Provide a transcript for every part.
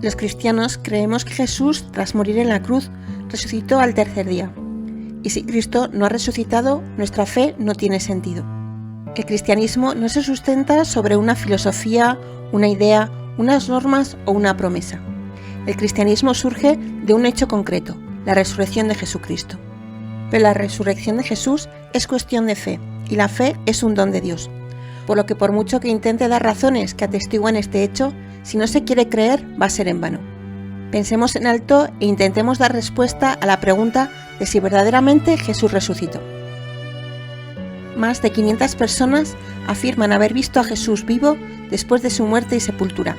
Los cristianos creemos que Jesús, tras morir en la cruz, resucitó al tercer día. Y si Cristo no ha resucitado, nuestra fe no tiene sentido. El cristianismo no se sustenta sobre una filosofía, una idea, unas normas o una promesa. El cristianismo surge de un hecho concreto, la resurrección de Jesucristo. Pero la resurrección de Jesús es cuestión de fe, y la fe es un don de Dios. Por lo que por mucho que intente dar razones que atestiguan este hecho, si no se quiere creer, va a ser en vano. Pensemos en alto e intentemos dar respuesta a la pregunta de si verdaderamente Jesús resucitó. Más de 500 personas afirman haber visto a Jesús vivo después de su muerte y sepultura,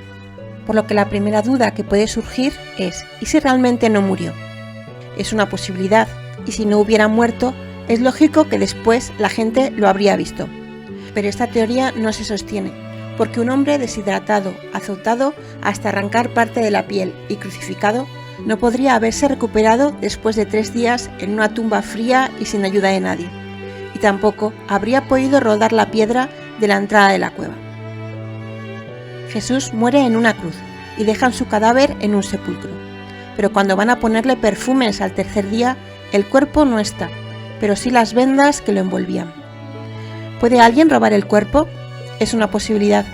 por lo que la primera duda que puede surgir es ¿y si realmente no murió? Es una posibilidad, y si no hubiera muerto, es lógico que después la gente lo habría visto. Pero esta teoría no se sostiene, porque un hombre deshidratado, azotado hasta arrancar parte de la piel y crucificado, no podría haberse recuperado después de 3 días en una tumba fría y sin ayuda de nadie, y tampoco habría podido rodar la piedra de la entrada de la cueva. Jesús muere en una cruz y dejan su cadáver en un sepulcro, pero cuando van a ponerle perfumes al tercer día, el cuerpo no está, pero sí las vendas que lo envolvían. ¿Puede alguien robar el cuerpo? Es una posibilidad,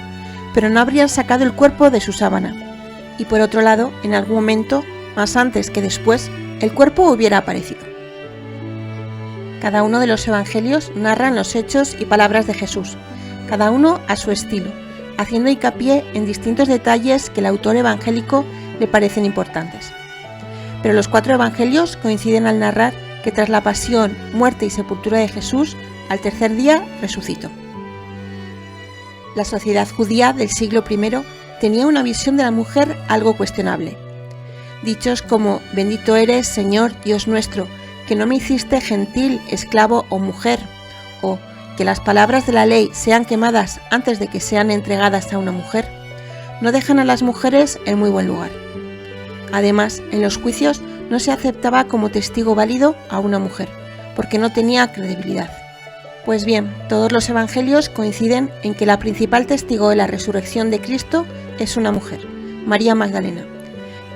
pero no habrían sacado el cuerpo de su sábana. Y por otro lado, en algún momento, más antes que después, el cuerpo hubiera aparecido. Cada uno de los evangelios narran los hechos y palabras de Jesús, cada uno a su estilo, haciendo hincapié en distintos detalles que el autor evangélico le parecen importantes. Pero los 4 evangelios coinciden al narrar que tras la pasión, muerte y sepultura de Jesús, al tercer día resucitó. La sociedad judía del siglo I tenía una visión de la mujer algo cuestionable. Dichos como «Bendito eres, Señor, Dios nuestro, que no me hiciste gentil, esclavo o mujer», o «que las palabras de la ley sean quemadas antes de que sean entregadas a una mujer», no dejan a las mujeres en muy buen lugar. Además, en los juicios no se aceptaba como testigo válido a una mujer, porque no tenía credibilidad. Pues bien, todos los evangelios coinciden en que la principal testigo de la resurrección de Cristo es una mujer, María Magdalena,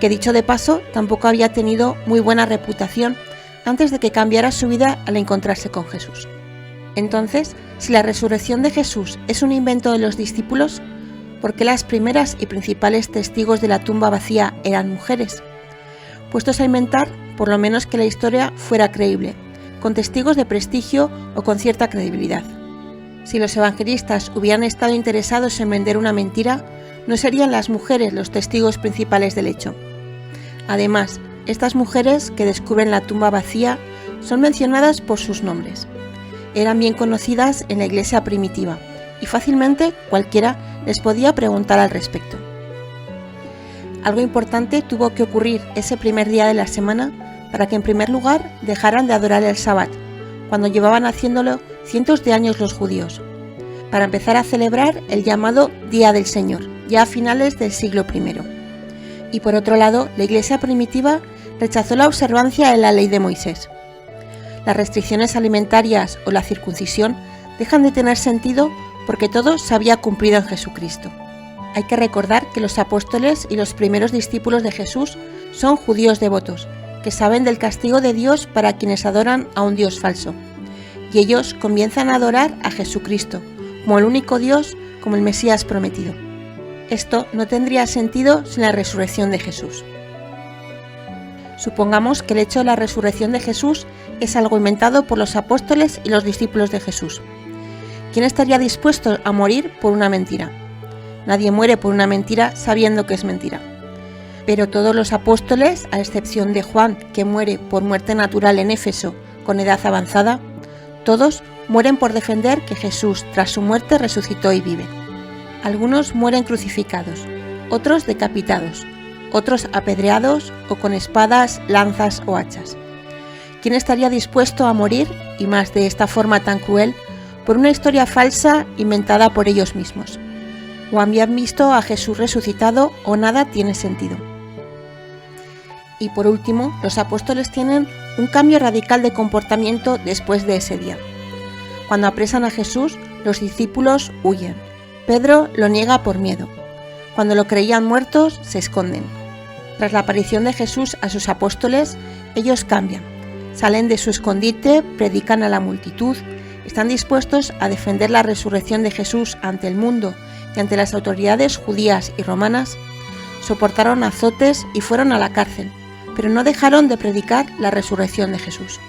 que dicho de paso tampoco había tenido muy buena reputación antes de que cambiara su vida al encontrarse con Jesús. Entonces, si la resurrección de Jesús es un invento de los discípulos, ¿por qué las primeras y principales testigos de la tumba vacía eran mujeres? Puestos a inventar, por lo menos que la historia fuera creíble, con testigos de prestigio o con cierta credibilidad. Si los evangelistas hubieran estado interesados en vender una mentira, no serían las mujeres los testigos principales del hecho. Además, estas mujeres que descubren la tumba vacía son mencionadas por sus nombres. Eran bien conocidas en la iglesia primitiva y fácilmente cualquiera les podía preguntar al respecto. Algo importante tuvo que ocurrir ese primer día de la semana para que en primer lugar dejaran de adorar el sábado, cuando llevaban haciéndolo cientos de años los judíos, para empezar a celebrar el llamado Día del Señor, ya a finales del siglo I. Y por otro lado, la iglesia primitiva rechazó la observancia de la ley de Moisés. Las restricciones alimentarias o la circuncisión dejan de tener sentido porque todo se había cumplido en Jesucristo. Hay que recordar que los apóstoles y los primeros discípulos de Jesús son judíos devotos, que saben del castigo de Dios para quienes adoran a un Dios falso. Y ellos comienzan a adorar a Jesucristo, como el único Dios, como el Mesías prometido. Esto no tendría sentido sin la resurrección de Jesús. Supongamos que el hecho de la resurrección de Jesús es algo inventado por los apóstoles y los discípulos de Jesús. ¿Quién estaría dispuesto a morir por una mentira? Nadie muere por una mentira sabiendo que es mentira. Pero todos los apóstoles, a excepción de Juan, que muere por muerte natural en Éfeso con edad avanzada, todos mueren por defender que Jesús, tras su muerte, resucitó y vive. Algunos mueren crucificados, otros decapitados, otros apedreados o con espadas, lanzas o hachas. ¿Quién estaría dispuesto a morir, y más de esta forma tan cruel, por una historia falsa inventada por ellos mismos? O habían visto a Jesús resucitado o nada tiene sentido. Y por último, los apóstoles tienen un cambio radical de comportamiento después de ese día. Cuando apresan a Jesús, los discípulos huyen. Pedro lo niega por miedo. Cuando lo creían muertos, se esconden. Tras la aparición de Jesús a sus apóstoles, ellos cambian, salen de su escondite, predican a la multitud, están dispuestos a defender la resurrección de Jesús ante el mundo y ante las autoridades judías y romanas, soportaron azotes y fueron a la cárcel, pero no dejaron de predicar la resurrección de Jesús.